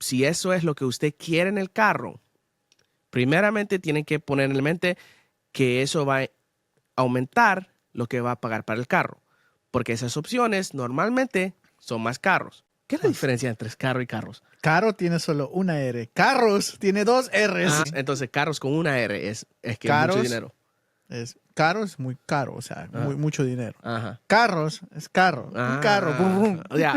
si eso es lo que usted quiere en el carro, primeramente tienen que poner en mente que eso va a aumentar lo que va a pagar para el carro, porque esas opciones normalmente son más caros. ¿Qué es la diferencia entre carro y carros? Carro tiene solo una R. Carros tiene dos Rs. Entonces, carros con una R es que Caros, es mucho dinero. Caro es muy caro, o sea, mucho dinero. Ajá. Carros es carro. Un carro. Brum, brum. Ya.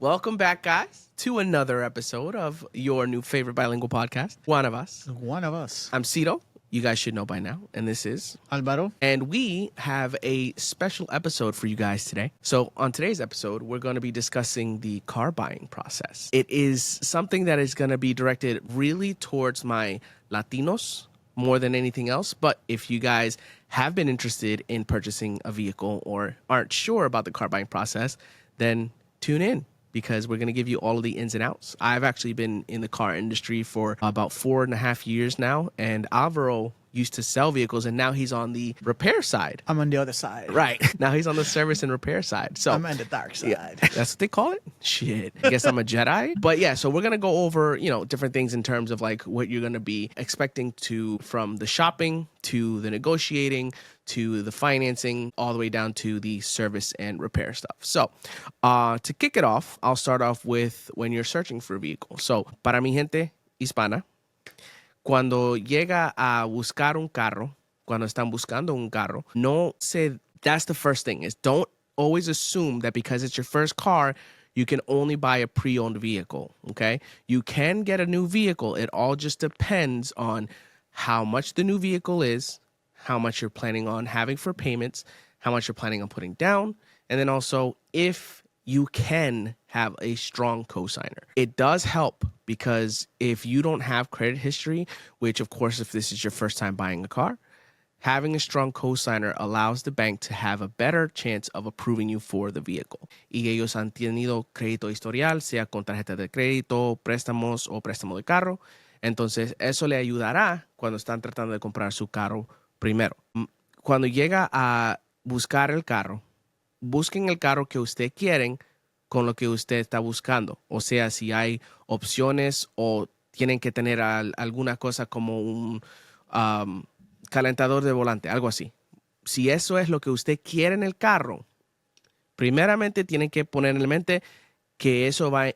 Welcome back, guys, to another episode of your new favorite bilingual podcast, One of Us. One of us. I'm Cito. You guys should know by now. And this is Álvaro. And we have a special episode for you guys today. So on today's episode, we're going to be discussing the car buying process. It is something that is going to be directed really towards my Latinos more than anything else. But if you guys have been interested in purchasing a vehicle or aren't sure about the car buying process, then tune in, because we're going to give you all of the ins and outs. I've actually been in the car industry for about 4.5 years now, and Alvaro used to sell vehicles, and now he's on the repair side. I'm on the other side. Right. Now he's on the service and repair side. So I'm on the dark side. yeah, that's what they call it? Shit. I guess I'm a Jedi. But yeah, so we're going to go over, different things in terms of like what you're going to be expecting from the shopping to the negotiating to the financing, all the way down to the service and repair stuff. So to kick it off, I'll start off with when you're searching for a vehicle. So para mi gente hispana, cuando llega a buscar un carro, cuando están buscando un carro, that's the first thing, is don't always assume that because it's your first car, you can only buy a pre-owned vehicle, okay? You can get a new vehicle. It all just depends on how much the new vehicle is, how much you're planning on having for payments, how much you're planning on putting down, and then also if you can have a strong cosigner. It does help because if you don't have credit history, which of course, if this is your first time buying a car, having a strong cosigner allows the bank to have a better chance of approving you for the vehicle. Y ellos han tenido crédito historial, sea con tarjeta de crédito, préstamos o préstamo de carro. Entonces, eso le ayudará cuando están tratando de comprar su carro primero. Cuando llega a buscar el carro, busquen el carro que usted quieren con lo que usted está buscando. O sea, si hay opciones o tienen que tener alguna cosa como un calentador de volante, algo así. Si eso es lo que usted quiere en el carro, primeramente tienen que poner en mente que eso va a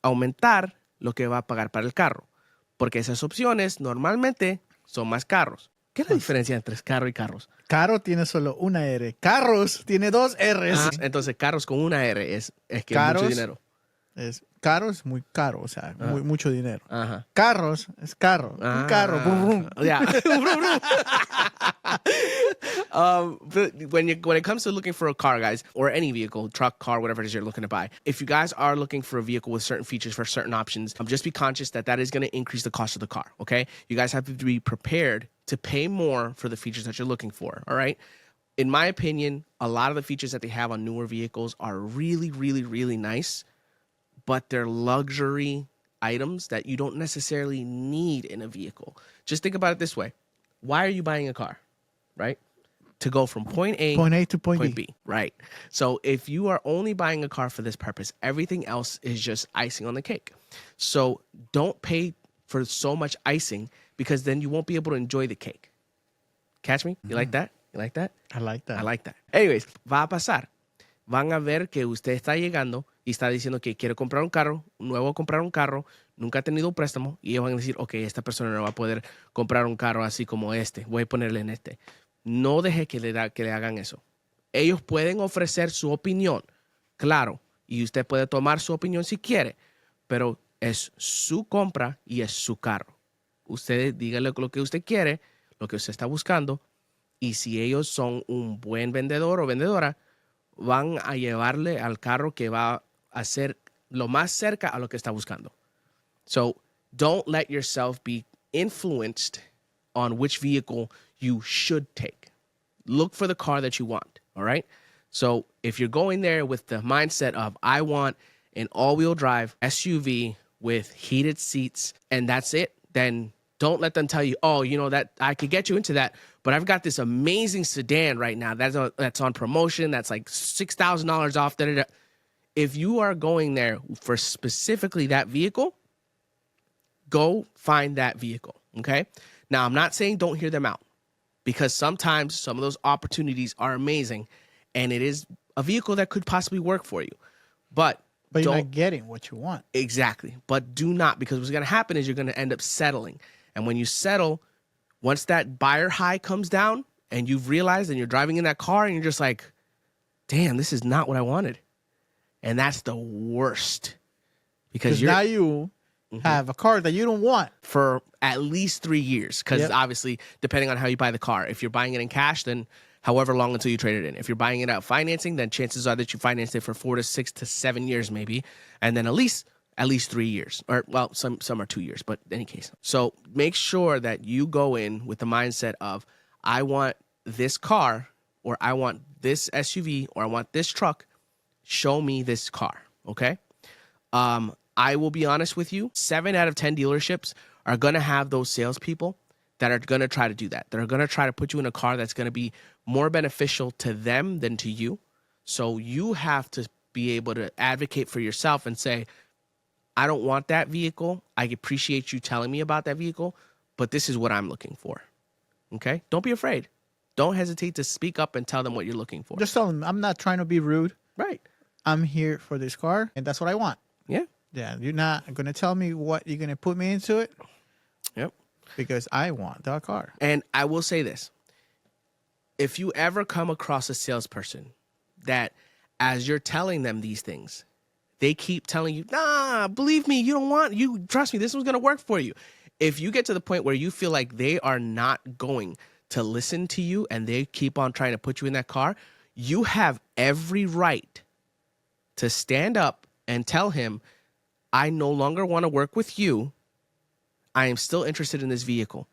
aumentar lo que va a pagar para el carro, porque esas opciones normalmente son más caros. ¿Qué es la diferencia entre carro y carros? Carro tiene solo una R. Carros tiene dos Rs. Entonces, carros con una R es que es mucho dinero. Caro es muy caro, o sea, mucho dinero. Ajá. Carros es carro. Un carro. Brum, brum. Yeah. But when it comes to looking for a car, guys, or any vehicle, truck, car, whatever it is you're looking to buy, if you guys are looking for a vehicle with certain features for certain options, just be conscious that is going to increase the cost of the car, okay? You guys have to be prepared to pay more for the features that you're looking for, all right? In my opinion, a lot of the features that they have on newer vehicles are really, really, really nice, but they're luxury items that you don't necessarily need in a vehicle. Just think about it this way. Why are you buying a car, right? To go from point A to point B, right? So if you are only buying a car for this purpose, everything else is just icing on the cake. So don't pay for so much icing, because then you won't be able to enjoy the cake. Catch me? You like that? You like that? I like that. I like that. Anyways, va a pasar. Van a ver que usted está llegando y está diciendo que quiere comprar un carro, comprar un carro, nunca ha tenido un préstamo, y ellos van a decir, ok, esta persona no va a poder comprar un carro así como este, voy a ponerle en este. No deje que le hagan eso. Ellos pueden ofrecer su opinión, claro, y usted puede tomar su opinión si quiere, pero es su compra y es su carro. Usted dígale lo que usted quiere, lo que usted está buscando, y si ellos son un buen vendedor o vendedora, van a llevarle al carro que va a ser lo más cerca a lo que está buscando. So don't let yourself be influenced on which vehicle you should take. Look for the car that you want, all right? So if you're going there with the mindset of, I want an all-wheel drive SUV with heated seats, and that's it, then Don't let them tell you, oh, you know, that I could get you into that, but I've got this amazing sedan right now that's on promotion. That's like $6,000 off. Da, da, da. If you are going there for specifically that vehicle, go find that vehicle, okay? Now, I'm not saying don't hear them out, because sometimes some of those opportunities are amazing, and it is a vehicle that could possibly work for you. But you're don't not getting what you want. exactly. But do not, because what's going to happen is you're going to end up settling. And when you settle, once that buyer high comes down and you've realized and you're driving in that car and you're just like, damn, this is not what I wanted. And that's the worst. Because Now you have a car that you don't want. For at least 3 years. Because Yep. obviously, depending on how you buy the car, if you're buying it in cash, then however long until you trade it in. If you're buying it out financing, then chances are that you financed it for 4 to 6 to 7 years maybe. And then at least 3 years. Or, well, some are 2 years, but in any case. So make sure that you go in with the mindset of, I want this car, or I want this SUV, or I want this truck. Show me this car, okay? I will be honest with you, 7 out of 10 dealerships are going to have those salespeople that are going to try to do that. They're going to try to put you in a car that's going to be more beneficial to them than to you. So you have to be able to advocate for yourself and say, I don't want that vehicle. I appreciate you telling me about that vehicle, but this is what I'm looking for. Okay? Don't be afraid. Don't hesitate to speak up and tell them what you're looking for. Just tell them, I'm not trying to be rude. Right. I'm here for this car, and that's what I want. Yeah. Yeah, you're not going to tell me what you're going to put me into it. Yep. Because I want that car. And I will say this. If you ever come across a salesperson that, as you're telling them these things, they keep telling you, nah, believe me, trust me, this one's going to work for you. If you get to the point where you feel like they are not going to listen to you and they keep on trying to put you in that car, you have every right to stand up and tell him, I no longer want to work with you. I am still interested in this vehicle.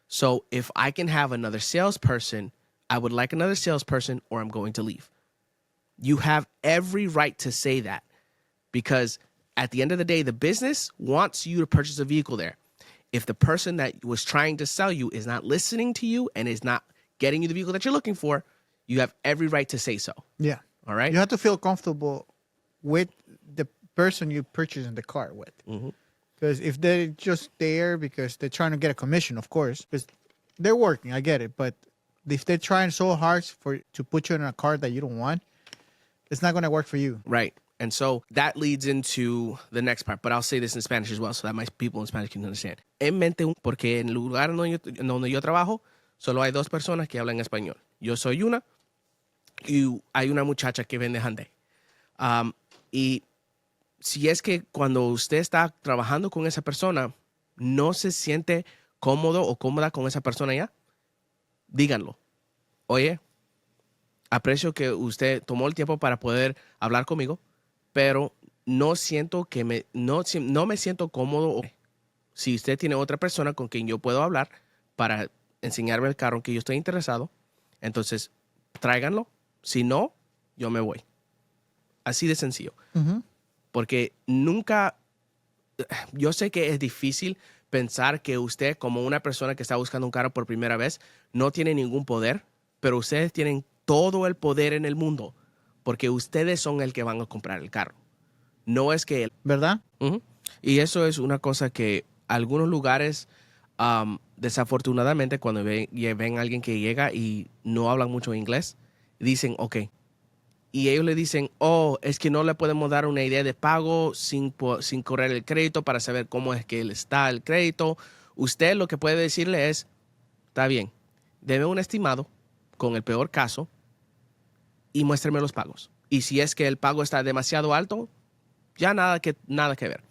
So if I can have another salesperson, I would like another salesperson, or I'm going to leave. You have every right to say that, because at the end of the day, the business wants you to purchase a vehicle there. If the person that was trying to sell you is not listening to you and is not getting you the vehicle that you're looking for, you have every right to say so. Yeah. All right? You have to feel comfortable with the person you purchasing the car with. Because if they're just there because they're trying to get a commission, of course, because they're working, I get it. But if they're trying so hard to put you in a car that you don't want, it's not going to work for you. Right. And so that leads into the next part, but I'll say this in Spanish as well so that my people in Spanish can understand. En mente, porque en el lugar donde yo trabajo, solo hay 2 personas que hablan español. Yo soy una, y hay una muchacha que vende Hyundai. Y si es que cuando usted está trabajando con esa persona, no se siente cómodo o cómoda con esa persona ya, díganlo. Oye, aprecio que usted tomó el tiempo para poder hablar conmigo, pero no siento que no me siento cómodo. Si usted tiene otra persona con quien yo puedo hablar para enseñarme el carro en que yo estoy interesado, entonces tráiganlo. Si no, yo me voy. Así de sencillo. Porque nunca, yo sé que es difícil pensar que usted, como una persona que está buscando un carro por primera vez, no tiene ningún poder, pero ustedes tienen todo el poder en el mundo, porque ustedes son el que van a comprar el carro. No es que... ¿Verdad? Y eso es una cosa que algunos lugares, desafortunadamente, cuando ven a alguien que llega y no hablan mucho inglés, dicen, ok. Y ellos le dicen, oh, es que no le podemos dar una idea de pago sin correr el crédito para saber cómo es que está el crédito. Usted lo que puede decirle es, está bien, deme un estimado con el peor caso y muéstreme los pagos. Y si es que el pago está demasiado alto, ya nada que ver.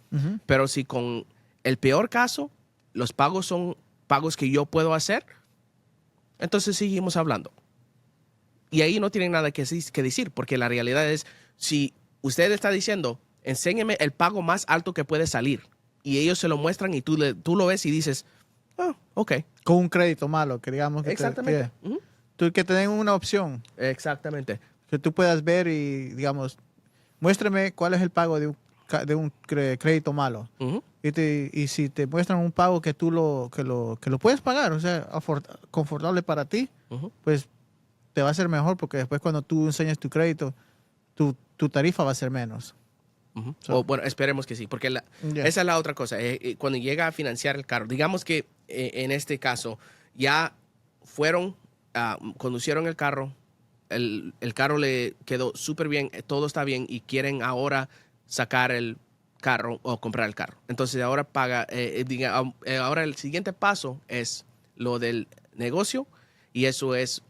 Pero si con el peor caso, los pagos son pagos que yo puedo hacer, entonces seguimos hablando. Y ahí no tienen nada que decir, porque la realidad es, si usted está diciendo, enséñeme el pago más alto que puede salir, y ellos se lo muestran y tú lo ves y dices, ah, ok. Con un crédito malo, que digamos que Exactamente. Que te den una opción. Exactamente. Que tú puedas ver y, digamos, muéstrame cuál es el pago de un crédito malo. Ujú. Y si te muestran un pago que tú lo puedes pagar, o sea, confortable para ti, Ujú. pues te va a ser mejor porque después cuando tú enseñas tu crédito, tu tarifa va a ser menos. Ujú. So, O, bueno, esperemos que sí, porque yeah. esa es la otra cosa. Cuando llega a financiar el carro, digamos que en este caso ya fueron, conducieron el carro, el carro le quedó súper bien, todo está bien y quieren ahora sacar el carro o comprar el carro. Entonces ahora ahora el siguiente paso es lo del negocio y eso es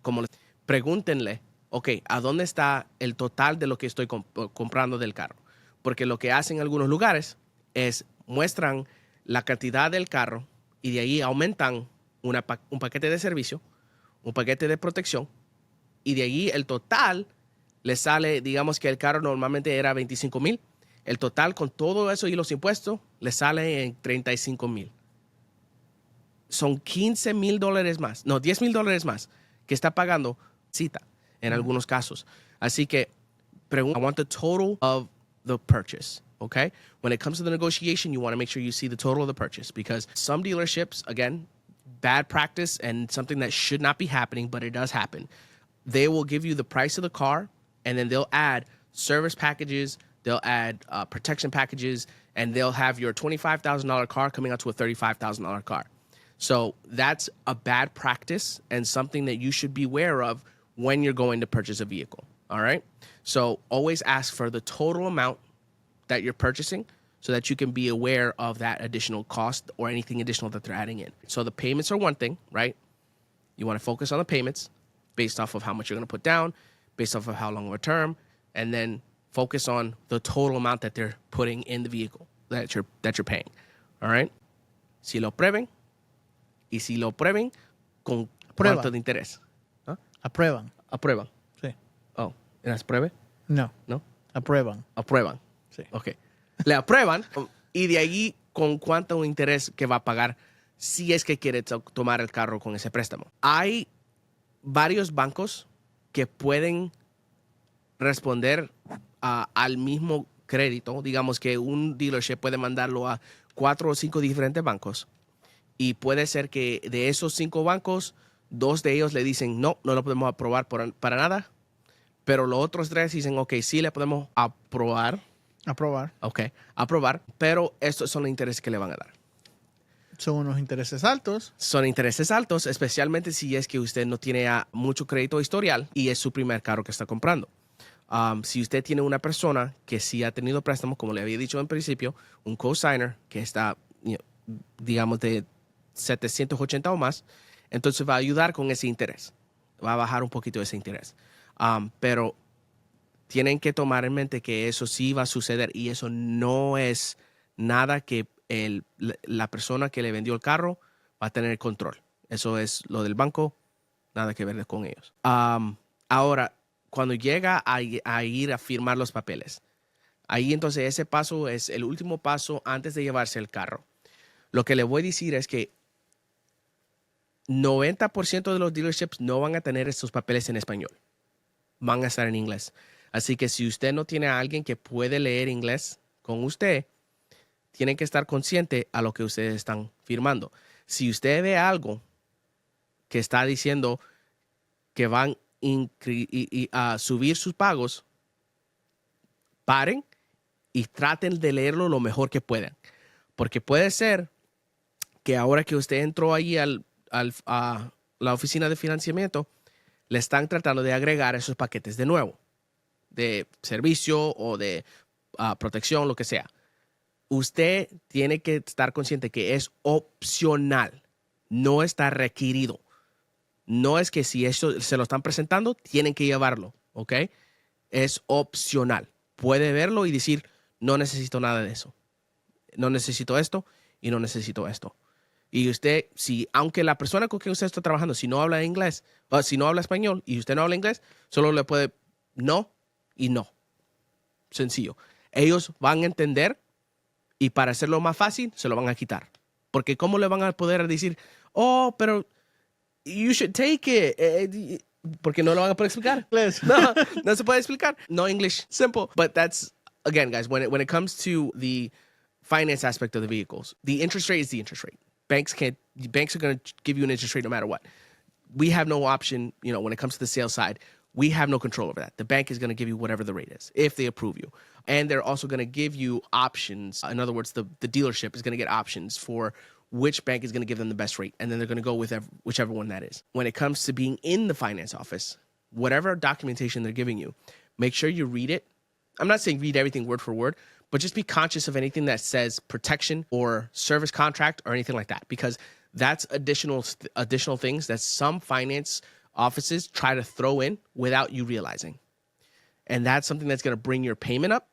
como pregúntenle, ok, ¿a dónde está el total de lo que estoy comprando del carro? Porque lo que hacen en algunos lugares es muestran la cantidad del carro y de ahí aumentan un paquete de servicio, un paquete de protección y de ahí el total les sale, digamos que el carro normalmente era 25,000. El total con todo eso y los impuestos les sale en 35,000. Son $15,000 más, no, $10,000 más que está pagando cita en algunos casos. Así que I want the total of the purchase. Okay. When it comes to the negotiation, you want to make sure you see the total of the purchase because some dealerships, again, bad practice and something that should not be happening, but it does happen. They will give you the price of the car and then they'll add service packages, they'll add protection packages, and they'll have your $25,000 car coming out to a $35,000 car. So that's a bad practice and something that you should be aware of when you're going to purchase a vehicle. All right. So always ask for the total amount that you're purchasing so that you can be aware of that additional cost or anything additional that they're adding in. So the payments are one thing, right? You want to focus on the payments based off of how much you're going to put down, based off of how long of a term, and then focus on the total amount that they're putting in the vehicle that you're paying. All right. Si lo prueben, y si lo prueben, ¿con cuánto de interés? ¿Ah? Aprueban. Aprueban. Sí. Oh, ¿las pruebe? No. ¿No? Aprueban. Aprueban. Sí. Ok. Le aprueban y de ahí con cuánto interés que va a pagar si es que quiere tomar el carro con ese préstamo. Hay varios bancos que pueden responder al mismo crédito. Digamos que un dealership puede mandarlo a 4 o 5 diferentes bancos y puede ser que de esos 5 bancos, 2 de ellos le dicen no lo podemos aprobar para nada, pero los otros 3 dicen ok, sí le podemos aprobar. Ok, aprobar, pero estos son los intereses que le van a dar. Son unos intereses altos. Son intereses altos, especialmente si es que usted no tiene mucho crédito historial y es su primer carro que está comprando. Si usted tiene una persona que sí ha tenido préstamos, como le había dicho en principio, un cosigner que está, digamos, de 780 o más, entonces va a ayudar con ese interés. Va a bajar un poquito ese interés. Pero tienen que tomar en mente que eso sí va a suceder y eso no es nada que la persona que le vendió el carro va a tener control. Eso es lo del banco, nada que ver con ellos. Ahora, cuando llega a ir a firmar los papeles, ahí entonces ese paso es el último paso antes de llevarse el carro. Lo que le voy a decir es que 90% de los dealerships no van a tener estos papeles en español. Van a estar en inglés. Así que si usted no tiene a alguien que puede leer inglés con usted, tienen que estar consciente a lo que ustedes están firmando. Si usted ve algo que está diciendo que van a subir sus pagos, paren y traten de leerlo lo mejor que puedan. Porque puede ser que ahora que usted entró allí a la oficina de financiamiento, le están tratando de agregar esos paquetes de nuevo, de servicio o de protección, lo que sea. Usted tiene que estar consciente que es opcional, no está requerido. No es que si eso se lo están presentando, tienen que llevarlo, ¿ok? Es opcional. Puede verlo y decir, no necesito nada de eso. No necesito esto y no necesito esto. Y usted, aunque la persona con quien usted está trabajando, si no habla inglés, o si no habla español y usted no habla inglés, solo le puede no y no. Sencillo. Ellos van a entender y para hacerlo más fácil, se lo van a quitar. Porque ¿cómo le van a poder decir, oh, pero you should take it? Porque no lo van a poder explicar. No se puede explicar. No English. Simple. But that's again, guys, when it comes to the finance aspect of the vehicles, the interest rate is the interest rate. Banks are going to give you an interest rate no matter what. We have no option, when it comes to the sales side. We have no control over that. The bank is going to give you whatever the rate is if they approve you. And they're also going to give you options. In other words, the dealership is going to get options for which bank is going to give them the best rate. And then they're going to go with whichever one that is. When it comes to being in the finance office, whatever documentation they're giving you, make sure you read it. I'm not saying read everything word for word, but just be conscious of anything that says protection or service contract or anything like that, because that's additional things that some finance offices try to throw in without you realizing. And that's something that's going to bring your payment up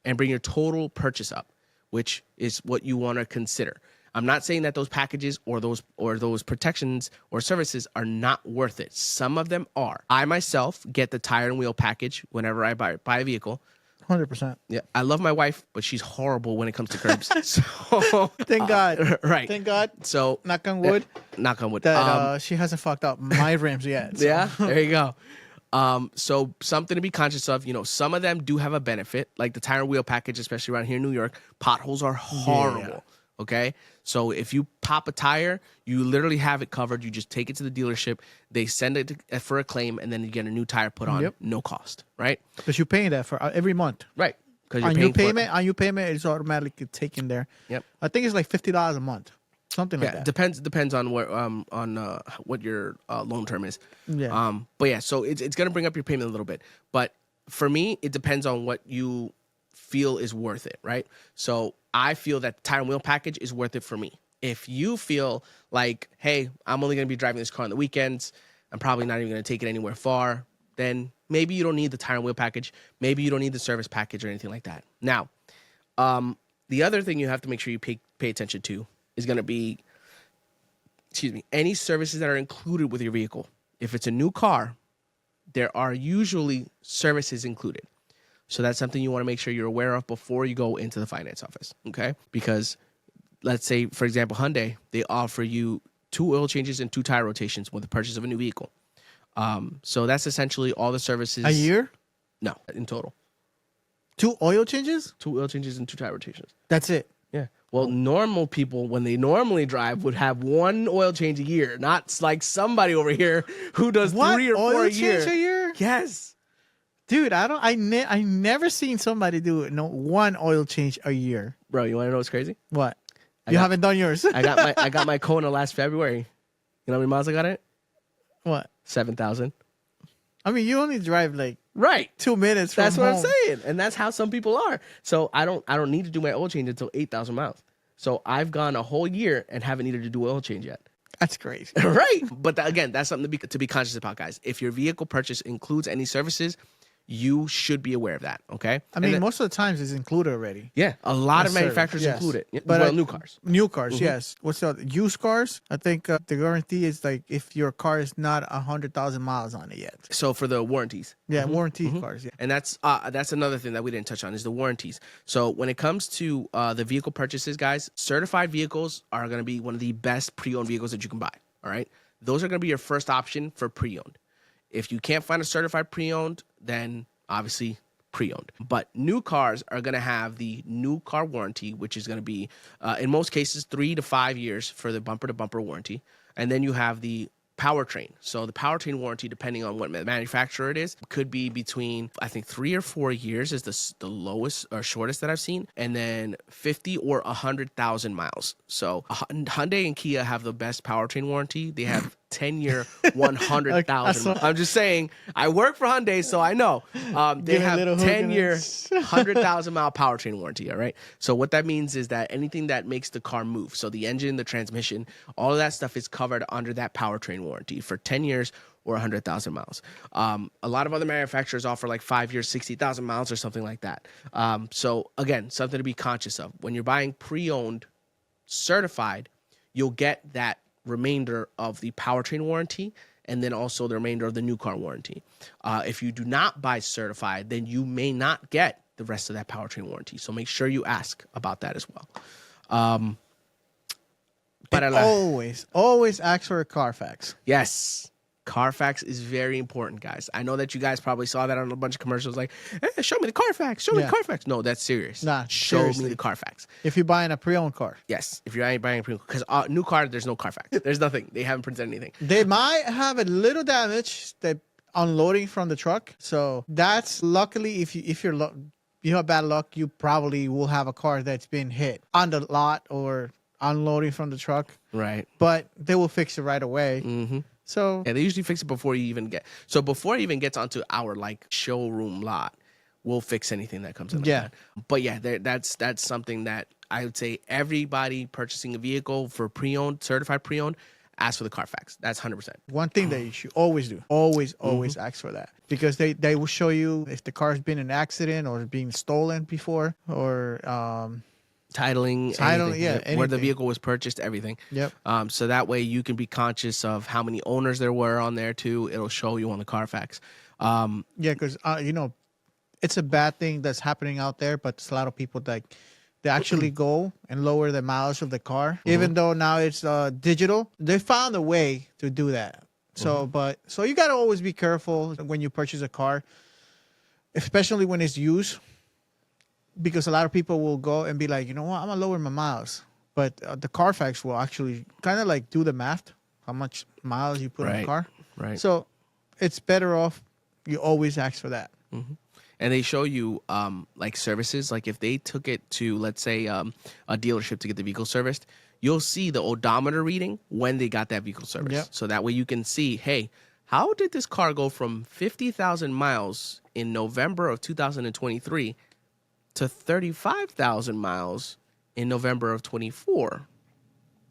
and bring your total purchase up, which is what you want to consider. I'm not saying that those packages or those protections or services are not worth it. Some of them are. I myself get the tire and wheel package whenever I buy a vehicle. 100%. Yeah, I love my wife, but she's horrible when it comes to curbs. So Thank God. Right. Thank God. So knock on wood. Knock on wood. That she hasn't fucked up my rims yet. So. Yeah, there you go. So something to be conscious of. Some of them do have a benefit, like the tire and wheel package, especially around here in New York. Potholes are horrible. Yeah. Okay, so if you pop a tire, you literally have it covered. You just take it to the dealership. They send it for a claim, and then you get a new tire put on, no cost, right? Because you're paying that for every month, right? Because on your payment, it's automatically taken there. Yep. I think it's like $50 a month, something like that. Depends on what your loan term is. Yeah. But yeah, so it's gonna bring up your payment a little bit. But for me, it depends on what you feel is worth it, right? So I feel that the tire and wheel package is worth it for me. If you feel like, hey, I'm only going to be driving this car on the weekends, I'm probably not even going to take it anywhere far, then maybe you don't need the tire and wheel package. Maybe you don't need the service package or anything like that. Now, the other thing you have to make sure you pay attention to is going to be, any services that are included with your vehicle. If it's a new car, there are usually services included. So that's something you want to make sure you're aware of before you go into the finance office, okay? Because let's say, for example, Hyundai, they offer you 2 oil changes and 2 tire rotations with the purchase of a new vehicle. So that's essentially all the services. A year? No, in total. 2 oil changes? 2 oil changes and 2 tire rotations. That's it? Yeah. Well, normal people, when they normally drive, would have 1 oil change a year, not like somebody over here who does 3 or 4 a year. Oil change a year? Yes. Dude, I never seen somebody do 1 oil change a year. Bro, you want to know what's crazy? What? You haven't done yours. I got my Kona last February. You know how many miles I got it? What? 7,000. I mean, you only drive like right 2 minutes from That's home. what I'm saying. And that's how some people are. So I don't need to do my oil change until 8,000 miles. So I've gone a whole year and haven't needed to do oil change yet. That's crazy. Right. But again, that's something to be conscious about, guys. If your vehicle purchase includes any services, you should be aware of that, okay? I mean, most of the times it's included already. Yeah, a lot of manufacturers include it. But new cars. New cars, yes. What's the used cars? I think the guarantee is like if your car is not 100,000 miles on it yet. So for the warranties. Yeah, warranty cars, yeah. And that's another thing that we didn't touch on is the warranties. So when it comes to the vehicle purchases, guys, certified vehicles are going to be one of the best pre-owned vehicles that you can buy, all right? Those are going to be your first option for pre-owned. If you can't find a certified pre-owned, then obviously pre-owned. But new cars are going to have the new car warranty, which is going to be, in most cases, 3 to 5 years for the bumper-to-bumper warranty. And then you have the powertrain. So the powertrain warranty, depending on what manufacturer it is, could be between, I think, 3 or 4 years is the lowest or shortest that I've seen, and then 50 or 100,000 miles. So Hyundai and Kia have the best powertrain warranty. They have 10-year, 100,000. I'm just saying, I work for Hyundai, so I know. They have 10-year, 100,000 mile powertrain warranty, all right? So what that means is that anything that makes the car move, so the engine, the transmission, all of that stuff is covered under that powertrain warranty for 10 years or 100,000 miles. A lot of other manufacturers offer like 5 years, 60,000 miles or something like that. So again, something to be conscious of. When you're buying pre-owned certified, you'll get that remainder of the powertrain warranty and then also the remainder of the new car warranty. If you do not buy certified, then you may not get the rest of that powertrain warranty. So make sure you ask about that as well. But always ask for a Carfax. Yes. Carfax is very important, guys. I know that you guys probably saw that on a bunch of commercials like, hey, show me the Carfax, show me the Carfax. No, that's serious. Nah, show seriously. me the Carfax. If you're buying a pre-owned car. Yes, if you're buying a pre-owned, because new car, there's no Carfax. There's nothing. They haven't printed anything. They might have a little damage that unloading from the truck. So that's luckily if you have bad luck, you probably will have a car that's been hit on the lot or unloading from the truck. Right. But they will fix it right away. Mm-hmm. So yeah, they usually fix it before you even get. So before it even gets onto our like showroom lot, we'll fix anything that comes in. Like that. But yeah, that's something that I would say everybody purchasing a vehicle for pre-owned, certified pre-owned, ask for the Carfax. That's 100%. One thing that you should always do, always ask for that, because they will show you if the car's been in an accident or being stolen before or titling, yeah, anything, where the vehicle was purchased, everything. Yep. So that way you can be conscious of how many owners there were on there too. It'll show you on the Carfax. Yeah, because it's a bad thing that's happening out there, but there's a lot of people that they actually go and lower the mileage of the car, even though now it's digital. They found a way to do that. So, so you gotta always be careful when you purchase a car, especially when it's used. Because a lot of people will go and be like, you know what, I'm gonna lower my miles, but the Carfax will actually kind of like do the math, how much miles you put on the car. Right. So it's better off you always ask for that. Mm-hmm. And they show you like services, like if they took it to, let's say, a dealership to get the vehicle serviced, you'll see the odometer reading when they got that vehicle serviced. Yep. So that way you can see, hey, how did this car go from 50,000 miles in November of 2023 to 35,000 miles in November of 24.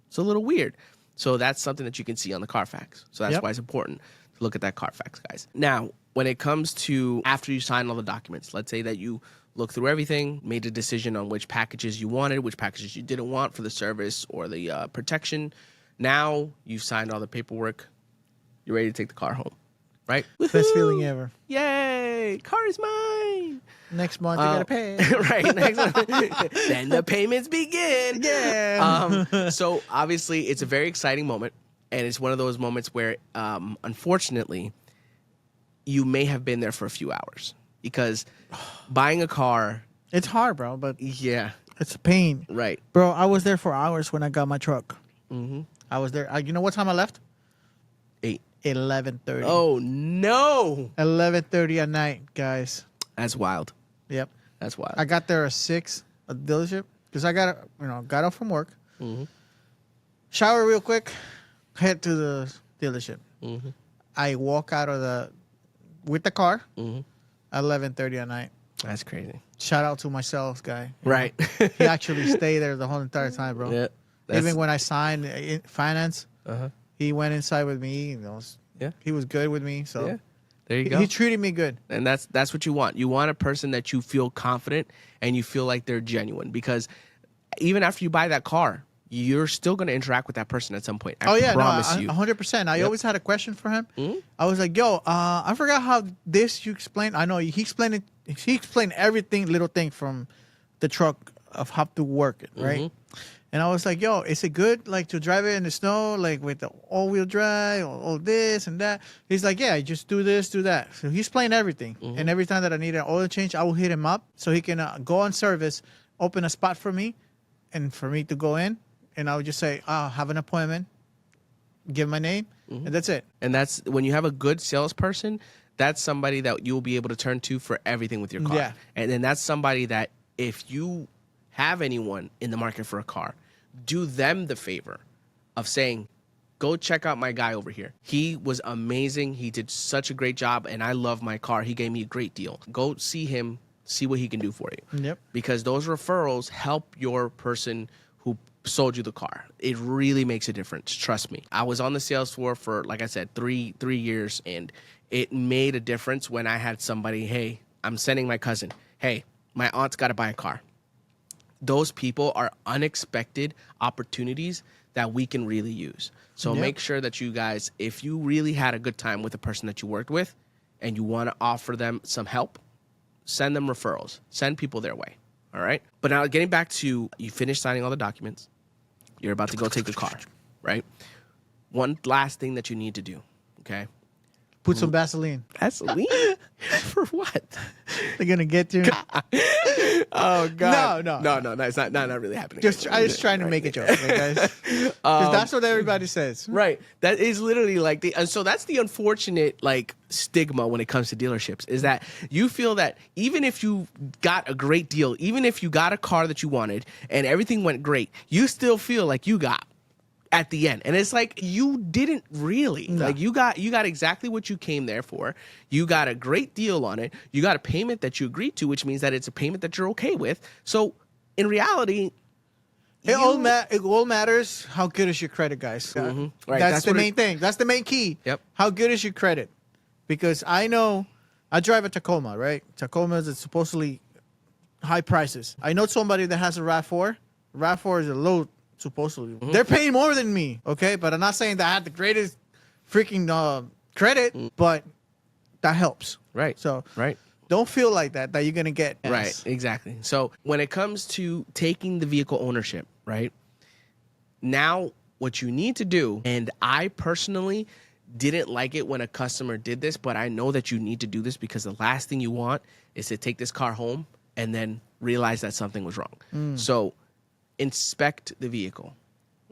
It's a little weird. So that's something that you can see on the Carfax. So that's why it's important to look at that Carfax, guys. Now, when it comes to after you sign all the documents, let's say that you look through everything, made a decision on which packages you wanted, which packages you didn't want for the service or the protection. Now you've signed all the paperwork. You're ready to take the car home, right? Best feeling ever. Yay! Car is mine. Next month you gotta pay. Right. Next month. Then the payments begin. Yeah. So obviously it's a very exciting moment, and it's one of those moments where, unfortunately, you may have been there for a few hours because buying a car. It's hard, bro, but yeah, it's a pain. Right, bro. I was there for hours when I got my truck. Mm-hmm. I was there. You know what time I left? 11:30. Oh no! 11:30 at night, guys. That's wild. Yep, that's wild. I got there at 6 at the dealership because I got off from work, shower real quick, head to the dealership. I walk out of with the car at 11:30 at night. That's crazy. Shout out to my sales guy. Right. He actually stayed there the whole entire time, bro. Yeah. Even when I signed finance, he went inside with me. He was good with me. So there you go. He treated me good. And that's what you want. You want a person that you feel confident and you feel like they're genuine, because even after you buy that car, you're still going to interact with that person at some point. I promise you. 100%. I always had a question for him. I was like, yo, I forgot how this you explained. I know he explained it. He explained everything, little thing from the truck of how to work it, right? And I was like, yo, is it good like to drive it in the snow, like with the all-wheel drive, all this and that? He's like, yeah, just do this, do that. So he's playing everything. And every time that I need an oil change, I will hit him up so he can go on service, open a spot for me, and for me to go in. And I would just say, have an appointment, give my name, and that's it. And that's when you have a good salesperson, that's somebody that you'll be able to turn to for everything with your car. Yeah. And then that's somebody that if you have anyone in the market for a car, do them the favor of saying, go check out my guy over here. He was amazing. He did such a great job, and I love my car. He gave me a great deal. Go see him, see what he can do for you. Yep. Because those referrals help your person who sold you the car. It really makes a difference. Trust me. I was on the sales floor for, like I said, three years, and it made a difference when I had somebody, hey, I'm sending my cousin. Hey, my aunt's got to buy a car. Those people are unexpected opportunities that we can really use. So make sure that you guys, if you really had a good time with the person that you worked with and you want to offer them some help, send them referrals. Send people their way. All right? But now getting back to you finished signing all the documents. You're about to go take the car, right? One last thing that you need to do, okay? Put some Vaseline. Vaseline? For what? They're gonna get you. Oh God! No. No. It's not really happening. I was trying to make a joke, okay, guys. Because that's what everybody says. Right. That is literally like and so that's the unfortunate like stigma when it comes to dealerships is that you feel that even if you got a great deal, even if you got a car that you wanted and everything went great, you still feel like you got at the end. And it's like you didn't really. No. Like you got exactly what you came there for. You got a great deal on it. You got a payment that you agreed to, which means that it's a payment that you're okay with. So in reality, It all matters how good is your credit, guys. Right. That's the main thing. That's the main key. Yep. How good is your credit? Because I know I drive a Tacoma, right? Tacomas is supposedly high prices. I know somebody that has a RAV4. RAV4 is a low, supposedly. They're paying more than me, okay? But I'm not saying that I have the greatest freaking credit, but that helps. Right. So right. don't feel like that you're going to get. Right, exactly. So when it comes to taking the vehicle ownership, right, now what you need to do, and I personally didn't like it when a customer did this, but I know that you need to do this because the last thing you want is to take this car home and then realize that something was wrong. So inspect the vehicle,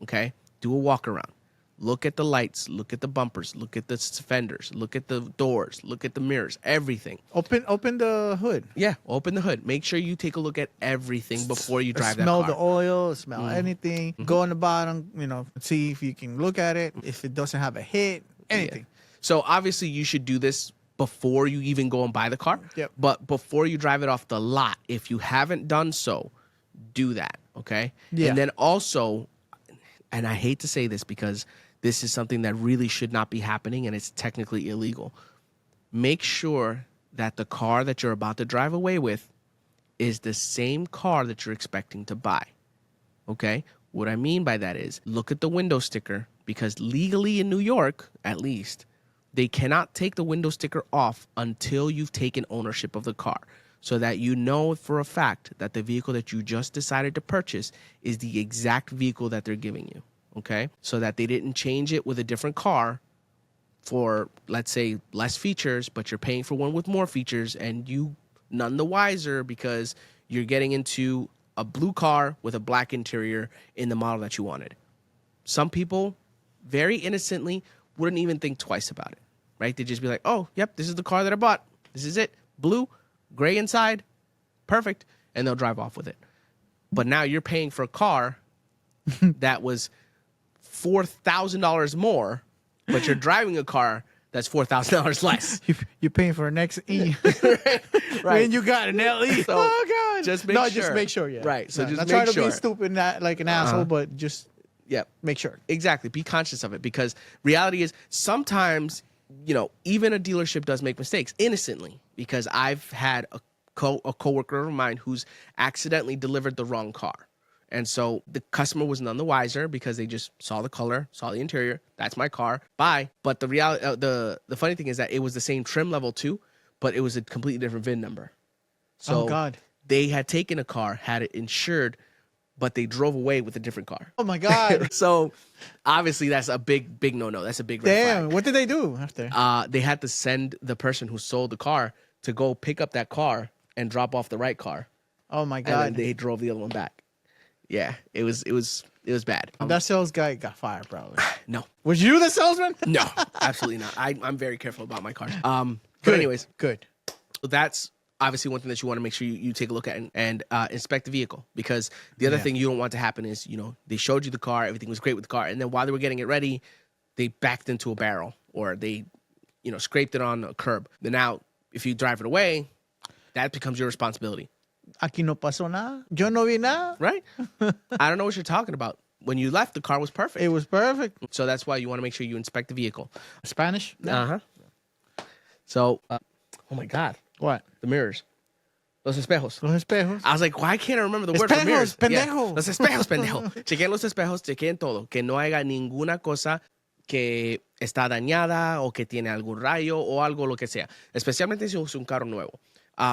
okay? Do a walk around. Look at the lights, look at the bumpers, look at the fenders, look at the doors, look at the mirrors, everything. Open the hood. Yeah, open the hood. Make sure you take a look at everything before you drive that Smell car. the oil, smell anything. Go on the bottom, see if you can look at it. If it doesn't have a hit, anything. Yeah. So obviously you should do this before you even go and buy the car. Yep. But before you drive it off the lot, if you haven't done so, do that, okay? Yeah. And then also, and I hate to say this because this is something that really should not be happening and it's technically illegal. Make sure that the car that you're about to drive away with is the same car that you're expecting to buy. Okay? What I mean by that is look at the window sticker because legally in New York, at least, they cannot take the window sticker off until you've taken ownership of the car so that you know for a fact that the vehicle that you just decided to purchase is the exact vehicle that they're giving you. Okay, so that they didn't change it with a different car for, let's say, less features, but you're paying for one with more features and you none the wiser because you're getting into a blue car with a black interior in the model that you wanted. Some people, very innocently, wouldn't even think twice about it, right? They'd just be like, oh, yep, this is the car that I bought. This is it. Blue, gray inside, perfect. And they'll drive off with it. But now you're paying for a car that was $4,000 more, but you're driving a car that's $4,000 less. You're paying for an XE. Right. And you got an LE. So oh, God. just make sure. Just make sure, yeah. Right. So just not make trying sure. to be stupid like an asshole, but just make sure. Exactly. Be conscious of it because reality is sometimes, even a dealership does make mistakes innocently because I've had a coworker of mine who's accidentally delivered the wrong car. And so the customer was none the wiser because they just saw the color, saw the interior. That's my car. Bye. But the reality, the funny thing is that it was the same trim level too, but it was a completely different VIN number. So oh, God. They had taken a car, had it insured, but they drove away with a different car. Oh, my God. So obviously that's a big, big no-no. That's a big red Damn. flag. What did they do after? They had to send the person who sold the car to go pick up that car and drop off the right car. Oh, my And God. then they drove the other one back. Yeah, it was bad. That sales guy got fired, probably. No, Was you the salesman? no, absolutely not. I'm very careful about my cars. But Good. anyways, Good. that's obviously one thing that you want to make sure you take a look at and inspect the vehicle because the other thing you don't want to happen is they showed you the car, everything was great with the car, and then while they were getting it ready, they backed into a barrel or they scraped it on a curb. Then now if you drive it away, that becomes your responsibility. Aquí no pasó nada. Yo no vi nada. Right? I don't know what you're talking about. When you left, the car was perfect. It was perfect. So that's why you want to make sure you inspect the vehicle. Spanish? Uh-huh. So, oh my God. What? The mirrors. Los espejos. Los espejos. I was like, why can't I remember the word for Espejos, mirrors? pendejo. Los espejos, pendejo. Chequen los espejos, chequen todo. Que no haya ninguna cosa que está dañada o que tiene algún rayo o algo lo que sea. Especialmente si es un carro nuevo.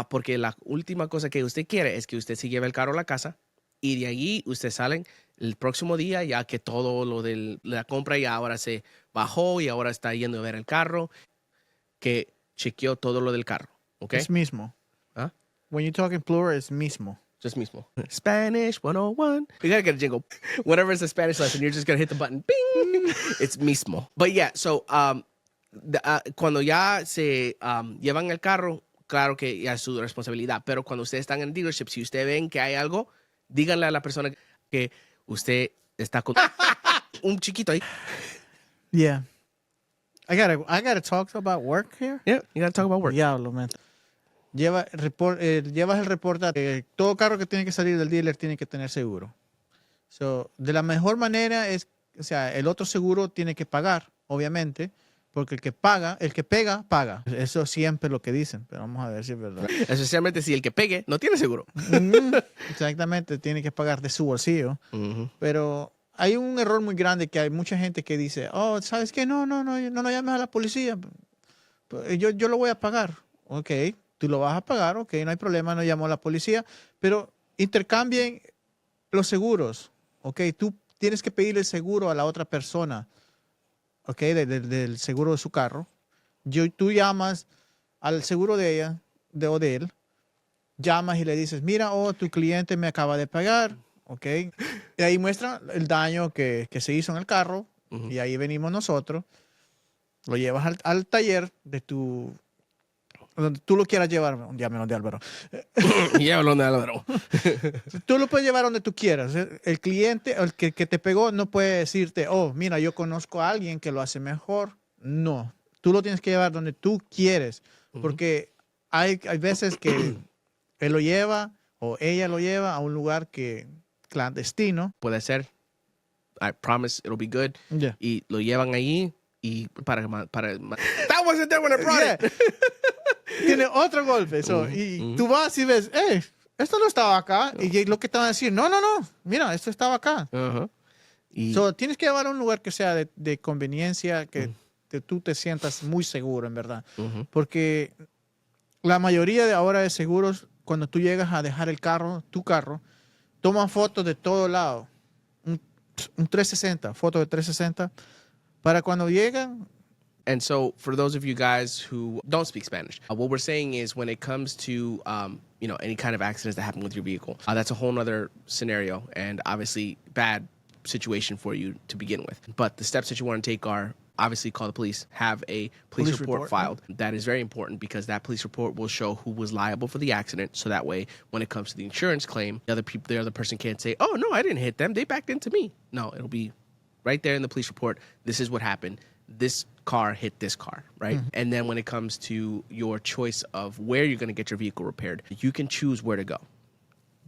Porque la última cosa que usted quiere es que usted se lleve el carro a la casa y de allí usted salen el próximo día ya que todo lo de la compra ya ahora se bajó y ahora está yendo a ver el carro. que chequeó todo lo del carro. Okay? Es mismo. Huh? When you talk in plural, it's mismo. Just mismo. Spanish 101. You gotta get a jingle. Whenever it's a Spanish lesson, you're just gonna hit the button. Bing! It's mismo. But yeah, so cuando ya se llevan el carro, claro que ya es su responsabilidad. Pero cuando ustedes están en el dealership, si ustedes ven que hay algo, díganle a la persona que usted está con un chiquito ahí. Yeah. I gotta talk about work here. Yeah, you gotta talk about work. Diablo, man. Llevas el reporte. Todo carro que tiene que salir del dealer tiene que tener seguro. So, de la mejor manera es, o sea, el otro seguro tiene que pagar, obviamente, porque el que pega, paga. Eso siempre es lo que dicen, pero vamos a ver si es verdad. Especialmente si el que pegue no tiene seguro. Exactamente, tiene que pagar de su bolsillo. Mm-hmm. Pero hay un error muy grande que hay mucha gente que dice, oh, ¿sabes qué? No llames a la policía. Yo lo voy a pagar. Ok, tú lo vas a pagar, ok, no hay problema, no llamo a la policía, pero intercambien los seguros, ok, tú tienes que pedirle el seguro a la otra persona, ok, del seguro de su carro. Tú llamas al seguro de ella, o de él, llamas y le dices, mira, tu cliente me acaba de pagar, ok, y ahí muestra el daño que se hizo en el carro, Uh-huh. y ahí venimos nosotros, lo llevas al taller de donde tú lo quieras llevar, ya menos de Álvaro. Llévalo de Álvaro. Tú lo puedes llevar donde tú quieras. El cliente, el que te pegó, no puede decirte, oh, mira, yo conozco a alguien que lo hace mejor. No, tú lo tienes que llevar donde tú quieres, porque hay veces que él lo lleva o ella lo lleva a un lugar clandestino. Puede ser. I promise it'll be good. Yeah. Y lo llevan allí y para That wasn't there when I brought it. Tiene otro golpe. Y tú vas y ves, esto no estaba acá. Y lo que te van a decir, no, mira, esto estaba acá. Uh-huh. Y Tienes que llevar a un lugar que sea de conveniencia, que tú te sientas muy seguro, en verdad. uh-huh. Porque la mayoría de ahora de seguros, cuando tú llegas a dejar tu carro, toman fotos de todo lado. Un 360, foto de 360. Para cuando llegan. And so, for those of you guys who don't speak Spanish, what we're saying is when it comes to, any kind of accidents that happen with your vehicle, that's a whole other scenario and obviously bad situation for you to begin with. But the steps that you want to take are obviously call the police, have a police report filed. That is very important because that police report will show who was liable for the accident. So that way, when it comes to the insurance claim, the other person can't say, oh, no, I didn't hit them. They backed into me. No, it'll be right there in the police report. This is what happened. This car hit this car, right? Mm-hmm. And then when it comes to your choice of where you're going to get your vehicle repaired, you can choose where to go.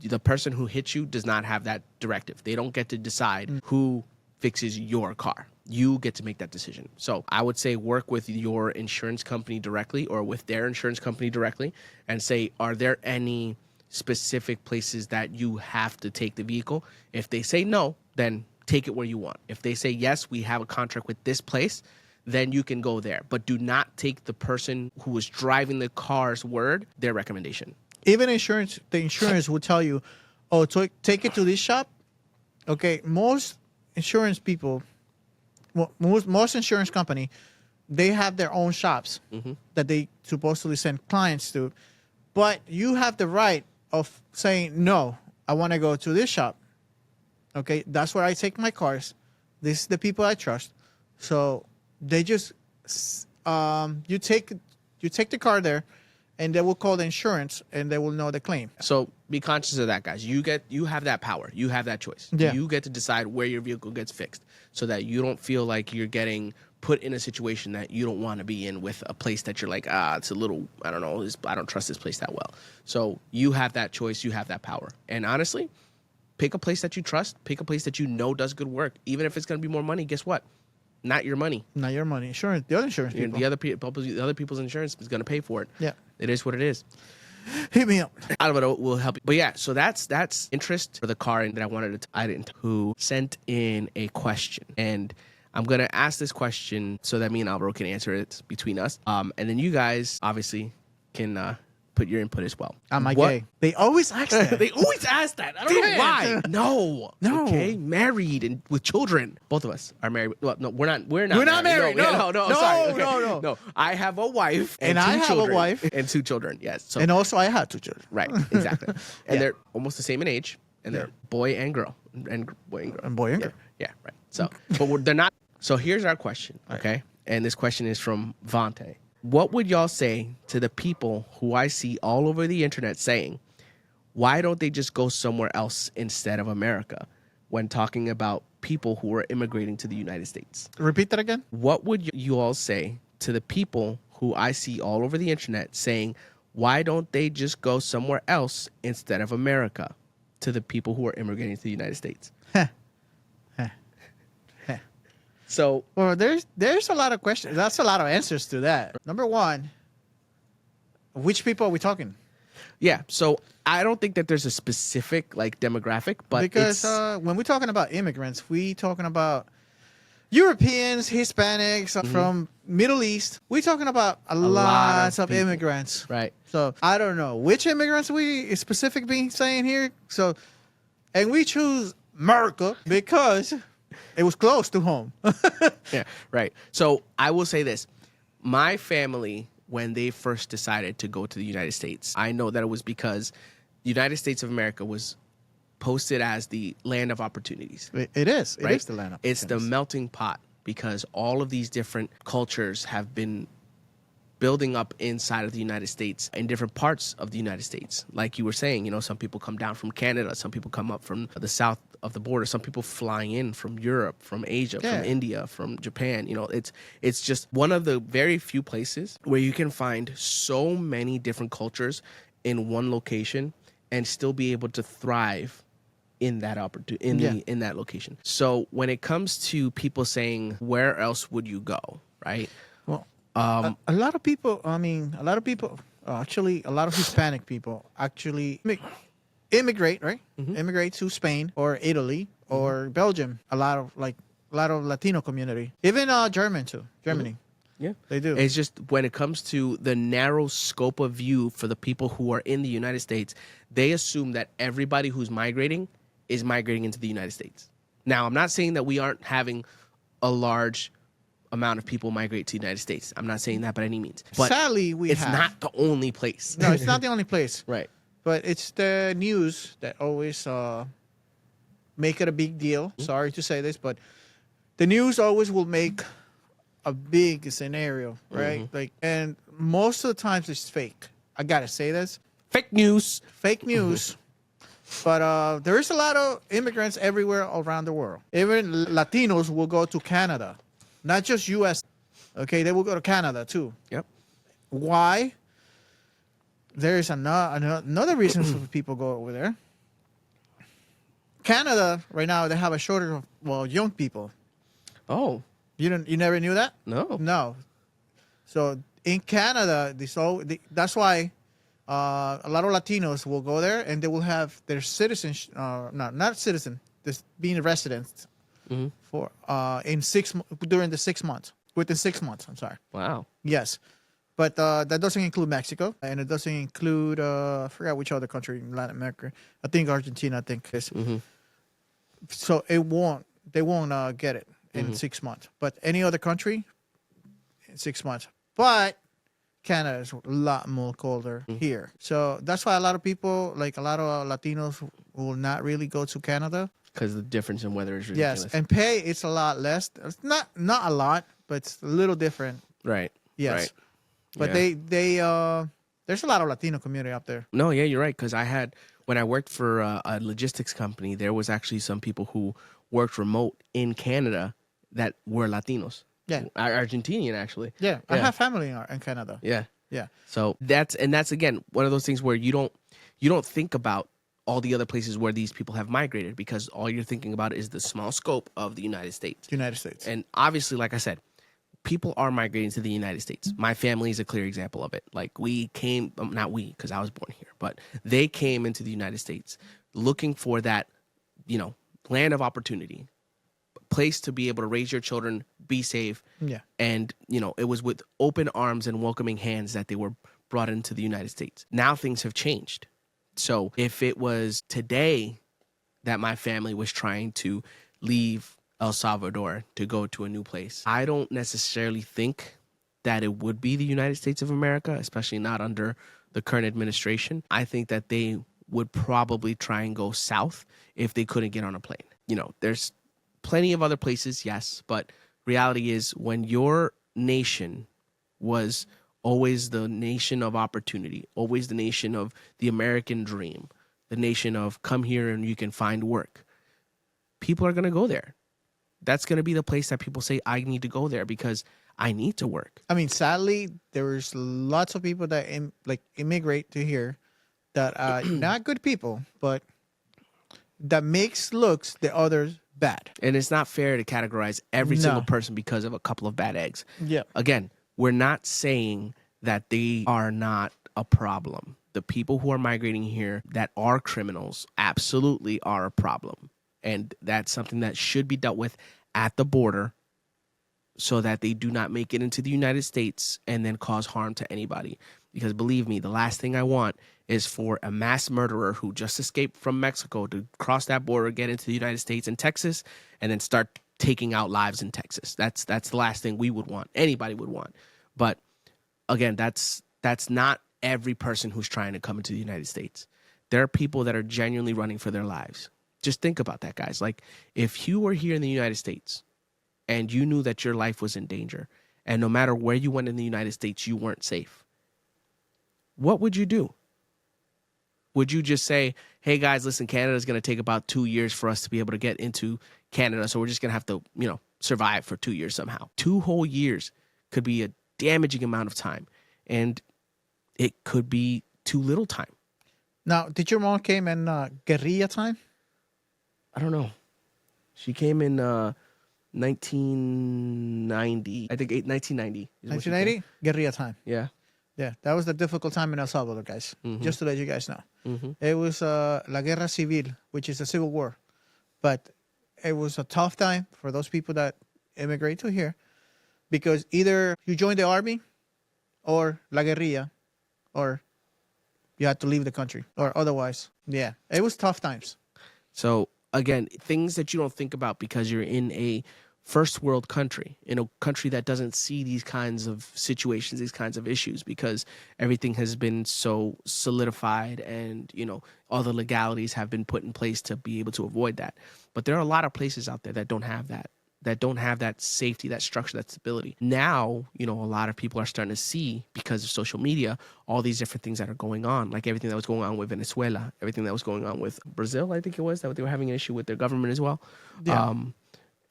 The person who hit you does not have that directive. They don't get to decide who fixes your car. You get to make that decision. So I would say work with your insurance company directly or with their insurance company directly and say, are there any specific places that you have to take the vehicle? If they say no, then take it where you want. If they say, yes, we have a contract with this place, then you can go there. But do not take the person who was driving the car's word, their recommendation. Even the insurance will tell you, take it to this shop. Okay, most insurance people, most insurance company, they have their own shops that they supposedly send clients to. But you have the right of saying, no, I want to go to this shop. Okay, that's where I take my cars. This is the people I trust. So they just, you take the car there, and they will call the insurance, and they will know the claim. So be conscious of that, guys. You have that power. You have that choice. Yeah. You get to decide where your vehicle gets fixed, so that you don't feel like you're getting put in a situation that you don't want to be in with a place that you're like, it's a little, I don't know, I don't trust this place that well. So you have that choice. You have that power. And honestly, pick a place that you trust. Pick a place that you know does good work. Even if it's going to be more money, guess what? Not your money. Not your money. Insurance. The other insurance people. The other people's insurance is going to pay for it. Yeah. It is what it is. Hit me up. Alvaro will help you. But yeah, so that's interest for the car that I wanted to tie into. Who sent in a question. And I'm going to ask this question so that me and Alvaro can answer it between us. And then you guys obviously can put your input as well. Am I What- gay? They always ask that. They always ask that. I don't know Damn why. it. No. No. Okay. Married and with children. Both of us are married. Well, no, we're not. We're not married. No. No. No. No, Sorry. Okay. no. No. I have a wife And two I have a children. wife. And 2 children. Yes. So And also, I had 2 children. right. Exactly. And Yeah. they're almost the same in age. And they're boy and girl. And boy and girl. And boy and Yeah. girl. Yeah. Right. So, but they're not. So here's our question. Okay. And this question is from Vante. What would y'all say to the people who I see all over the internet saying, why don't they just go somewhere else instead of America when talking about people who are immigrating to the United States? Repeat that again. What would you all say to the people who I see all over the internet saying, why don't they just go somewhere else instead of America to the people who are immigrating to the United States? So, Well, there's a lot of questions. That's a lot of answers to that. Number one, which people are we talking? yeah. So I don't think that there's a specific like demographic, but Because it's, when we're talking about immigrants, we talking about Europeans, Hispanics from Middle East. We're talking about a lot lot of of people. immigrants. right. So I don't know which immigrants we specifically saying here. So, and we choose America because it was close to home. Yeah, right. So I will say this. My family, when they first decided to go to the United States, I know that it was because the United States of America was posted as the land of opportunities. It is. It Right? is the land of It's the opportunities. melting pot because all of these different cultures have been building up inside of the United States in different parts of the United States. Like you were saying, you know, some people come down from Canada, some people come up from the south of the border, some people flying in from Europe, from Asia, Yeah. from India, from Japan. You know, it's just one of the very few places where you can find so many different cultures in one location and still be able to thrive in that opportunity in that location. So when it comes to people saying where else would you go, right? Well, a lot of people. I mean, a lot of people. Actually, a lot of Hispanic people actually immigrate, right? Immigrate to Spain or Italy or Belgium. A lot of Latino community, even German too. Germany, Yeah. they do. It's just when it comes to the narrow scope of view for the people who are in the United States, they assume that everybody who's migrating is migrating into the United States. Now, I'm not saying that we aren't having a large amount of people migrate to the United States. I'm not saying that by any means. But Sadly, it's not the only place. No, it's not the only place. Right. But it's the news that always make it a big deal. Sorry to say this, but the news always will make a big scenario, right? Like, and most of the times it's fake. I gotta say this, Fake news. fake news. But there is a lot of immigrants everywhere around the world. Even Latinos will go to Canada, not just U.S. Okay, they will go to Canada too. Yep. Why? There is another reason for people go over there. Canada right now they have a shortage of young people. Oh, You never knew that? no. No. So in Canada, that's why a lot of Latinos will go there and they will have their citizens, not citizen, this being residents for during the 6 months, within 6 months. I'm sorry. Wow. Yes. But that doesn't include Mexico, and it doesn't include I forgot which other country in Latin America. I think Argentina. I think is. So they won't get it in 6 months. But any other country, in 6 months. But Canada is a lot more colder here, so that's why a lot of people, like a lot of Latinos, will not really go to Canada. Because the difference in weather is ridiculous. Yes, and pay it's a lot less. It's not a lot, but it's a little different. Right. Yes. Right. But Yeah. there's a lot of Latino community up there. No, yeah, you're right. Because when I worked for a logistics company, there was actually some people who worked remote in Canada that were Latinos. Yeah. Argentinian, actually. Yeah, I have family in Canada. Yeah. Yeah. So that's again one of those things where you don't think about all the other places where these people have migrated because all you're thinking about is the small scope of the United States. United States. And obviously, like I said, people are migrating to the United States. My family is a clear example of it. Like we came, not we, because I was born here, but they came into the United States looking for that, land of opportunity, place to be able to raise your children, be safe. Yeah. And, it was with open arms and welcoming hands that they were brought into the United States. Now things have changed. So if it was today that my family was trying to leave El Salvador to go to a new place, I don't necessarily think that it would be the United States of America, especially not under the current administration. I think that they would probably try and go south if they couldn't get on a plane. You know, there's plenty of other places, yes, but reality is when your nation was always the nation of opportunity, always the nation of the American dream, the nation of come here and you can find work, people are going to go there. That's going to be the place that people say, I need to go there because I need to work. I mean, sadly, there's lots of people that immigrate to here that are not good people, but that makes looks the others bad. And it's not fair to categorize every single person because of a couple of bad eggs. Yeah. Again, we're not saying that they are not a problem. The people who are migrating here that are criminals absolutely are a problem. And that's something that should be dealt with at the border so that they do not make it into the United States and then cause harm to anybody. Because believe me, the last thing I want is for a mass murderer who just escaped from Mexico to cross that border, get into the United States and Texas, and then start taking out lives in Texas. That's the last thing we would want. Anybody would want. But again, that's not every person who's trying to come into the United States. There are people that are genuinely running for their lives. Just think about that, guys. Like, if you were here in the United States and you knew that your life was in danger, and no matter where you went in the United States, you weren't safe, what would you do? Would you just say, hey, guys, listen, Canada's going to take about 2 years for us to be able to get into Canada, so we're just going to have to, survive for 2 years somehow? 2 whole years could be a damaging amount of time, and it could be too little time. Now, did your mom came in guerrilla time? I don't know. She came in 1990. I think 1990. 1990? Guerrilla time. Yeah. Yeah, that was the difficult time in El Salvador, guys. Mm-hmm. Just to let you guys know. Mm-hmm. It was La Guerra Civil, which is a civil war. But it was a tough time for those people that immigrate to here because either you join the army or La Guerrilla or you had to leave the country or otherwise. Yeah, it was tough times. So, again, things that you don't think about because you're in a first world country, in a country that doesn't see these kinds of situations, these kinds of issues, because everything has been so solidified and, all the legalities have been put in place to be able to avoid that. But there are a lot of places out there that don't have that safety, that structure, that stability. Now, a lot of people are starting to see, because of social media, all these different things that are going on, like everything that was going on with Venezuela, everything that was going on with Brazil, I think it was, that they were having an issue with their government as well. Yeah.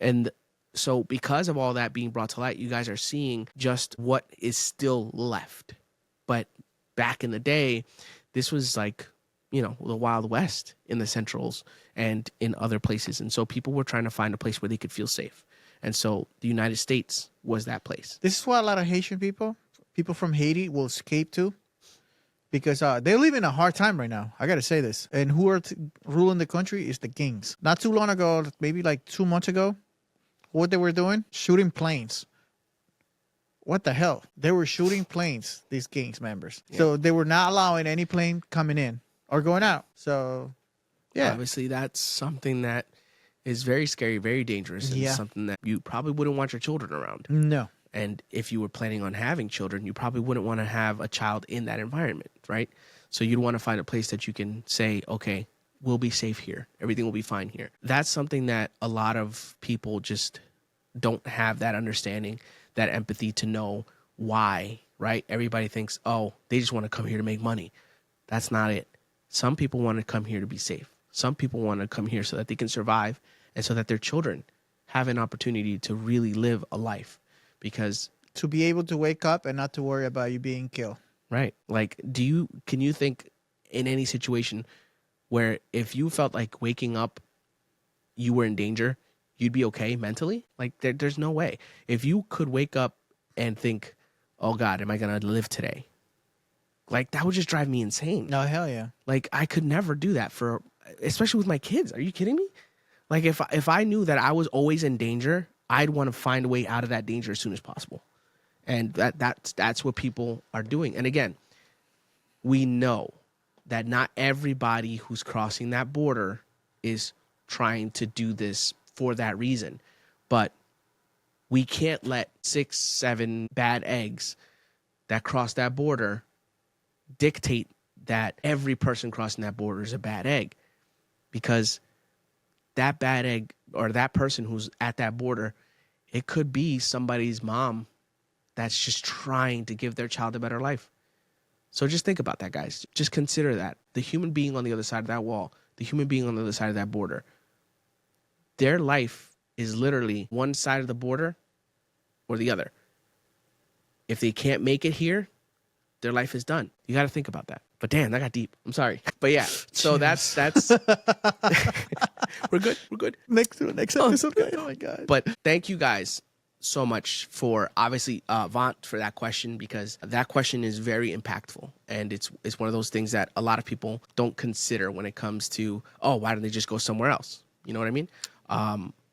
And so because of all that being brought to light, you guys are seeing just what is still left. But back in the day, this was like, the Wild West in the Centrals and in other places. And so people were trying to find a place where they could feel safe. And so the United States was that place. This is why a lot of Haitian people from Haiti will escape to because they live in a hard time right now. I got to say this. And who are ruling the country is the gangs. Not too long ago, maybe like 2 months ago, what they were doing? Shooting planes. What the hell? They were shooting planes, these gangs members. Yeah. So they were not allowing any plane coming in or going out. So, yeah. Obviously, that's something that is very scary, very dangerous, and something that you probably wouldn't want your children around. No. And if you were planning on having children, you probably wouldn't want to have a child in that environment, right? So you'd want to find a place that you can say, okay, we'll be safe here. Everything will be fine here. That's something that a lot of people just don't have that understanding, that empathy to know why, right? Everybody thinks, oh, they just want to come here to make money. That's not it. Some people want to come here to be safe. Some people want to come here so that they can survive and so that their children have an opportunity to really live a life. Because to be able to wake up and not to worry about you being killed. Right. Like, can you think in any situation where if you felt like waking up, you were in danger, you'd be okay mentally? Like, there's no way. If you could wake up and think, oh God, am I going to live today? Like, that would just drive me insane. No, hell yeah. Like, I could never do that especially with my kids. Are you kidding me? Like, if I knew that I was always in danger, I'd want to find a way out of that danger as soon as possible. And that's what people are doing. And again, we know that not everybody who's crossing that border is trying to do this for that reason. But we can't let 6, 7 bad eggs that cross that border dictate that every person crossing that border is a bad egg, because that bad egg or that person who's at that border, it could be somebody's mom that's just trying to give their child a better life. So just think about that, guys. Just consider that. The human being on the other side of that wall, the human being on the other side of that border, their life is literally one side of the border or the other. If they can't make it here, their life is done. You got to think about that. But damn, that got deep. I'm sorry. But yeah, so that's we're good. Next episode, guys. Oh my God. But thank you guys so much for obviously Vaunt for that question, because that question is very impactful, and it's one of those things that a lot of people don't consider when it comes to, oh, why don't they just go somewhere else? You know what I mean?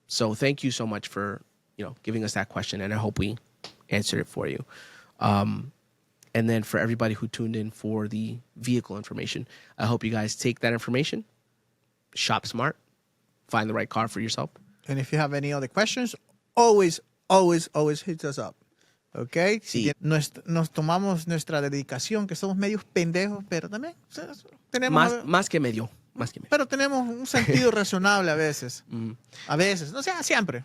So thank you so much for giving us that question, and I hope we answered it for you. And then for everybody who tuned in for the vehicle information, I hope you guys take that information, shop smart, find the right car for yourself. And if you have any other questions, always hit us up. ¿Ok? Sí. Nos tomamos nuestra dedicación, que somos medios pendejos, pero también tenemos... Más que medio. Pero tenemos un sentido razonable a veces. A veces, no sea siempre.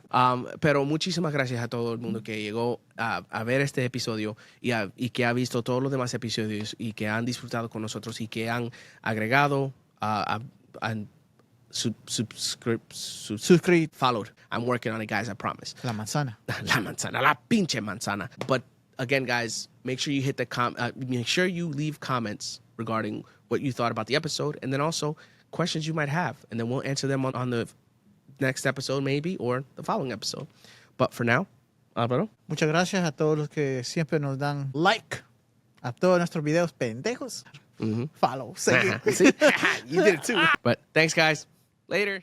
Pero muchísimas gracias a todo el mundo que llegó a ver este episodio y que ha visto todos los demás episodios y que han disfrutado con nosotros y que han agregado, Subscribe. followed. I'm working on it, guys, I promise. La manzana. La pinche manzana. But again, guys, make sure you hit make sure you leave comments regarding what you thought about the episode, and then also questions you might have, and then we'll answer them on the next episode maybe, or the following episode. But for now, Álvaro. Muchas gracias a todos los que siempre nos dan like a todos nuestros videos pendejos. Follow. See? You did it too. But thanks, guys. Later.